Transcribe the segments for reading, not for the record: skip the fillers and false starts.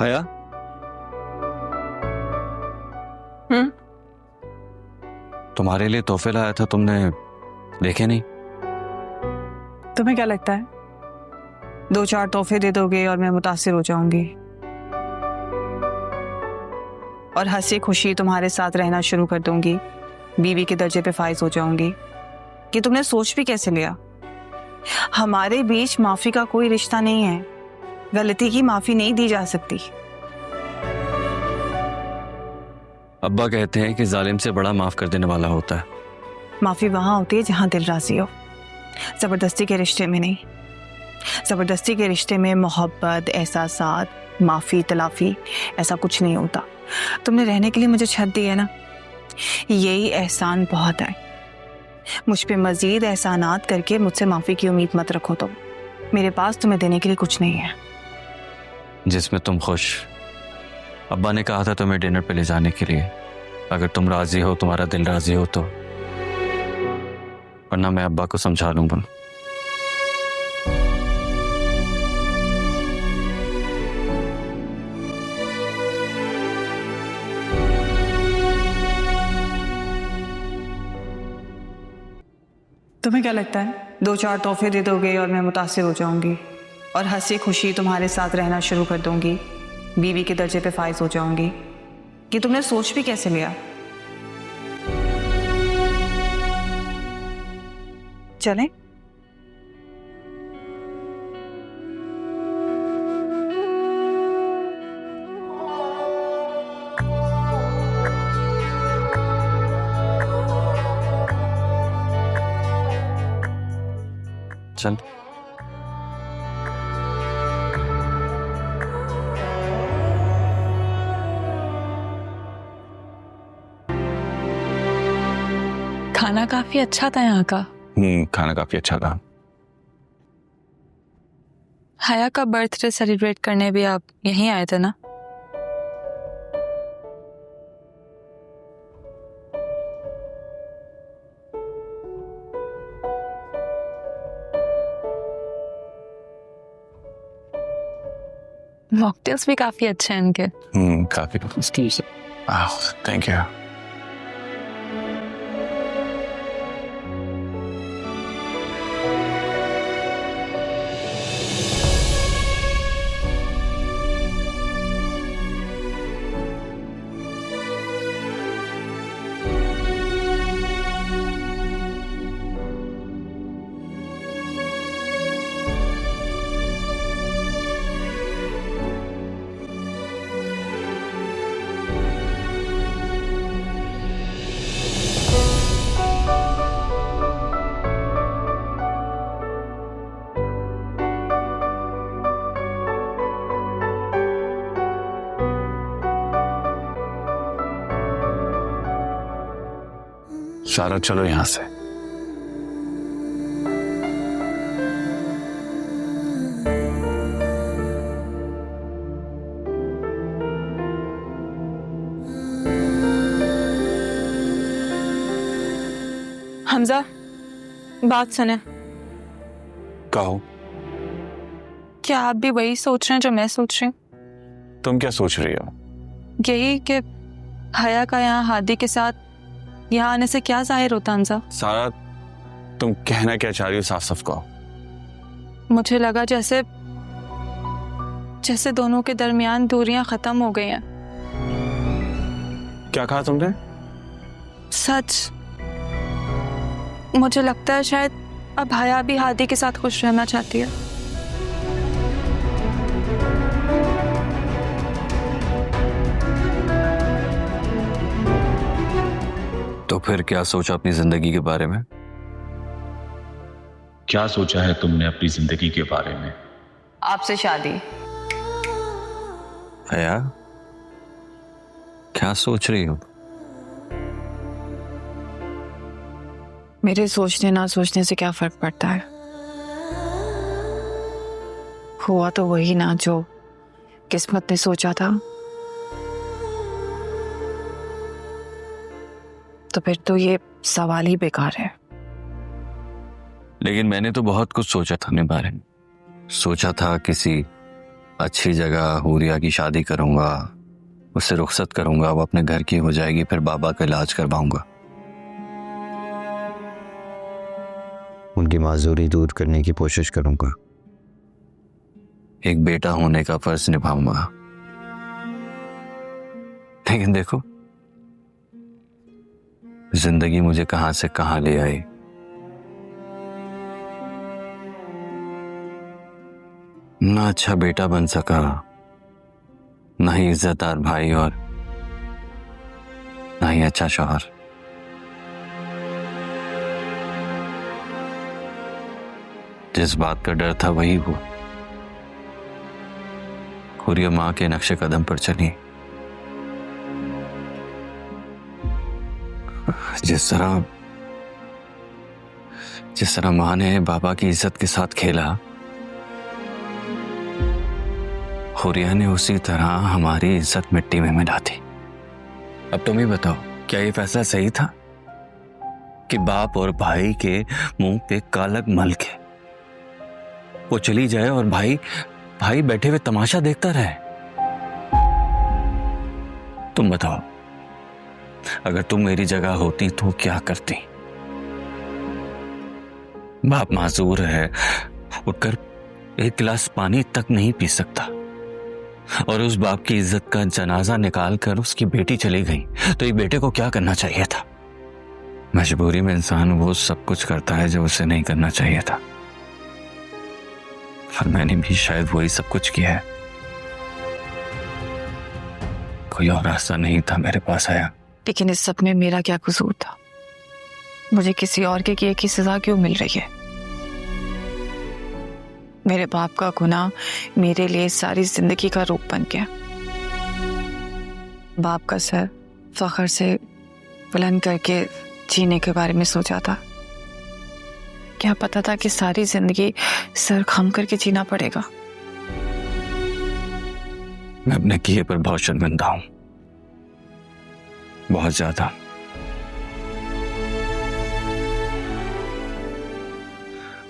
हया, तुम्हारे लिए तोहफे लाया था, तुमने देखे नहीं? तुम्हें क्या लगता है 2-4 तोहफे दे दोगे और मैं मुतासिर हो जाऊंगी और हंसी खुशी तुम्हारे साथ रहना शुरू कर दूंगी, बीवी के दर्जे पे फाइज हो जाऊंगी? कि तुमने सोच भी कैसे लिया? हमारे बीच माफी का कोई रिश्ता नहीं है, गलती की माफी नहीं दी जा सकती। अब्बा कहते हैं कि जालिम से बड़ा माफ कर देने वाला होता है। माफी वहां होती है जहां दिल राजी हो, जबरदस्ती के रिश्ते में नहीं। जबरदस्ती के रिश्ते में मोहब्बत, एहसासात, माफी, तलाफी ऐसा कुछ नहीं होता। तुमने रहने के लिए मुझे छत दी है ना, यही एहसान बहुत है। मुझ पे मजीद एहसानात करके मुझसे माफी की उम्मीद मत रखो। तुम मेरे पास तुम्हें देने के लिए कुछ नहीं है। जिसमें तुम खुश। अब्बा ने कहा था तुम्हें डिनर पे ले जाने के लिए, अगर तुम राजी हो, तुम्हारा दिल राजी हो तो, वरना मैं अब्बा को समझा लूंगा। तुम्हें क्या लगता है 2-4 तोहफे दे दोगे और मैं मुतासिर हो जाऊंगी और हंसी खुशी तुम्हारे साथ रहना शुरू कर दूंगी, बीवी के दर्जे पे फाइज हो जाऊंगी? कि तुमने सोच भी कैसे लिया? चलें? चल। खाना काफी अच्छा था यहाँ का। खाना काफी अच्छा था। हया का बर्थडे सेलिब्रेट करने भी आप यहीं आए थे ना? मॉकटेल्स भी काफी अच्छे हैं इनके। काफी। Thank you. सारा चलो यहां से। हमजा, बात सुने। कहो। क्या आप भी वही सोच रहे हैं जो मैं सोच रही हूँ? तुम क्या सोच रही हो? यही कि हया का यहाँ हादी के साथ यहाँ आने से क्या जाहिर होता हमजा? सारा, तुम कहना क्या चाह रही हो? साफ साफ कहो। मुझे लगा जैसे दोनों के दरमियान दूरियां खत्म हो गई हैं। क्या कहा तुमने? सच। मुझे लगता है शायद अब हया भी हादी के साथ खुश रहना चाहती है। तो फिर क्या सोचा अपनी जिंदगी के बारे में? क्या सोचा है तुमने अपनी जिंदगी के बारे में? आपसे शादी। हया, क्या सोच रही हो? मेरे सोचने ना सोचने से क्या फर्क पड़ता है? हुआ तो वही ना जो किस्मत ने सोचा था। तो फिर तो ये सवाल ही बेकार है। लेकिन मैंने तो बहुत कुछ सोचा था अपने बारे में। सोचा था किसी अच्छी जगह हुरिया की शादी करूंगा, उससे रुखसत करूंगा, वो अपने घर की हो जाएगी, फिर बाबा का इलाज करवाऊंगा, उनकी माजूरी दूर करने की कोशिश करूंगा, एक बेटा होने का फर्ज निभाऊंगा। लेकिन देखो जिंदगी मुझे कहां से कहां ले आई। ना अच्छा बेटा बन सका, ना ही इज्जतदार भाई, और ना ही अच्छा शौहर। जिस बात का डर था वही वो। हुरिया मां के नक्शे कदम पर चली। जिस तरह मां ने बाबा की इज्जत के साथ खेला, हुरिया ने उसी तरह हमारी इज्जत मिट्टी में मिला दी। अब तुम ही बताओ, क्या ये फैसला सही था कि बाप और भाई के मुंह पे कालक मल के वो चली जाए और भाई बैठे हुए तमाशा देखता रहे? तुम बताओ, अगर तुम मेरी जगह होती तो क्या करती? बाप माजूर है, उठकर एक गिलास पानी तक नहीं पी सकता, और उस बाप की इज्जत का जनाजा निकाल कर उसकी बेटी चली गई, तो एक बेटे को क्या करना चाहिए था? मजबूरी में इंसान वो सब कुछ करता है जो उसे नहीं करना चाहिए था, और मैंने भी शायद वही सब कुछ किया है। कोई और रास्ता नहीं था मेरे पास आया। लेकिन इस सब में मेरा क्या कसूर था? मुझे किसी और के किए की सजा क्यों मिल रही है? मेरे बाप का गुनाह मेरे लिए सारी जिंदगी का रूप बन गया। बाप का सर फख्र से बुलंद करके जीने के बारे में सोचा था। क्या पता था कि सारी जिंदगी सर खम करके जीना पड़ेगा। मैं अपने किए पर बहुत शर्मिंदा हूं, बहुत ज्यादा।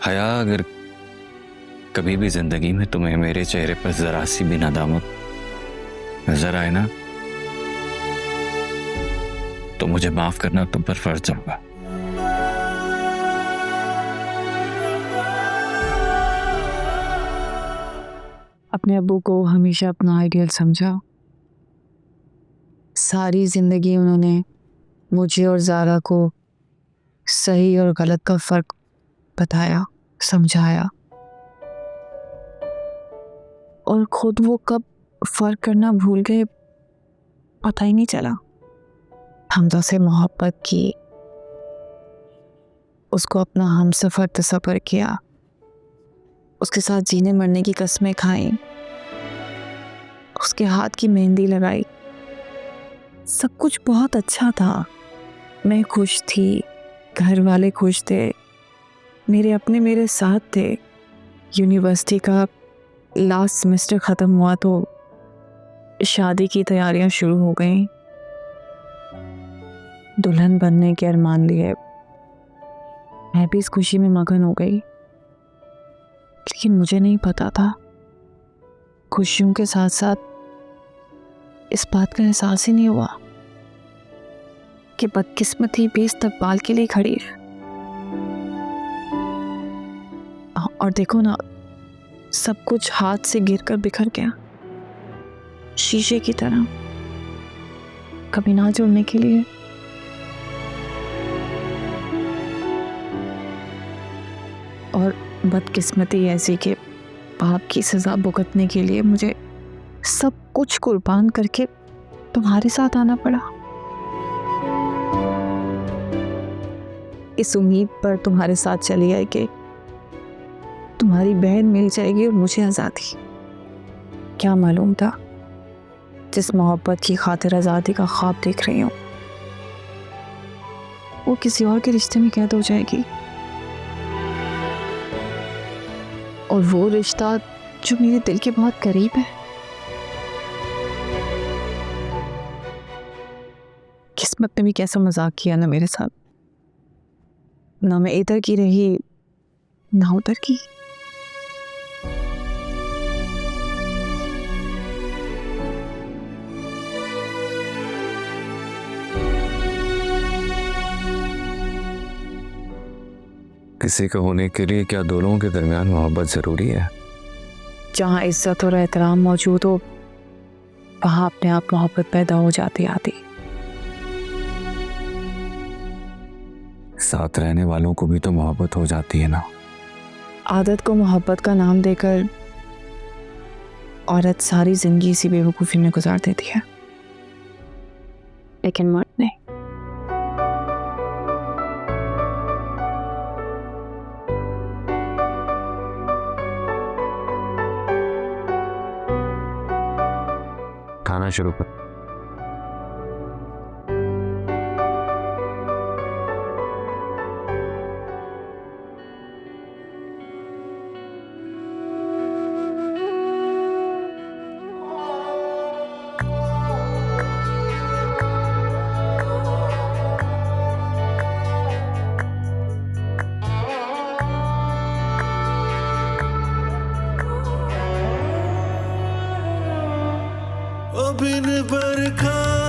हया, अगर कभी भी जिंदगी में तुम्हें मेरे चेहरे पर जरा सी भी नदामत नजर आए ना, तो मुझे माफ करना तुम पर फर्ज होगा। अपने अब्बू को हमेशा अपना आइडियल समझा। सारी जिंदगी उन्होंने मुझे और ज़ारा को सही और गलत का फ़र्क बताया, समझाया, और खुद वो कब फ़र्क करना भूल गए पता ही नहीं चला। हमजा से मोहब्बत की, उसको अपना हमसफ़र तस्वर किया, उसके साथ जीने मरने की कस्में खाई, उसके हाथ की मेहंदी लगाई। सब कुछ बहुत अच्छा था। मैं खुश थी, घर वाले खुश थे, मेरे अपने मेरे साथ थे। यूनिवर्सिटी का लास्ट सेमेस्टर ख़त्म हुआ तो शादी की तैयारियां शुरू हो गईं। दुल्हन बनने के अरमान लिए मैं भी इस खुशी में मगन हो गई। लेकिन मुझे नहीं पता था, खुशियों के साथ साथ इस बात का एहसास ही नहीं हुआ कि बदकिस्मती भी इस्तकबाल के लिए खड़ी है। और देखो ना, सब कुछ हाथ से गिरकर बिखर गया, शीशे की तरह, कभी ना जुड़ने के लिए। और बदकिस्मती ऐसी कि पाप की सज़ा भुगतने के लिए मुझे सब कुछ कुर्बान करके तुम्हारे साथ आना पड़ा, इस उम्मीद पर तुम्हारे साथ चली आई कि तुम्हारी बहन मिल जाएगी और मुझे आज़ादी। क्या मालूम था जिस मोहब्बत की खातिर आज़ादी का ख्वाब देख रही हूँ वो किसी और के रिश्ते में कैद हो जाएगी, और वो रिश्ता जो मेरे दिल के बहुत करीब है। किस्मत ने भी कैसा मजाक किया ना मेरे साथ, ना मैं इधर की रही ना उधर की। किसी का होने के लिए क्या दोनों के दरमियान मोहब्बत जरूरी है? जहाँ इज्जत और एहतराम मौजूद हो वहाँ अपने आप मोहब्बत पैदा हो जाती आती। साथ रहने वालों को भी तो मोहब्बत हो जाती है ना। आदत को मोहब्बत का नाम देकर औरत सारी जिंदगी इसी बेवकूफ़ी में गुजार देती है, लेकिन मर्द नहीं। खाना शुरू कर। बिन बरखा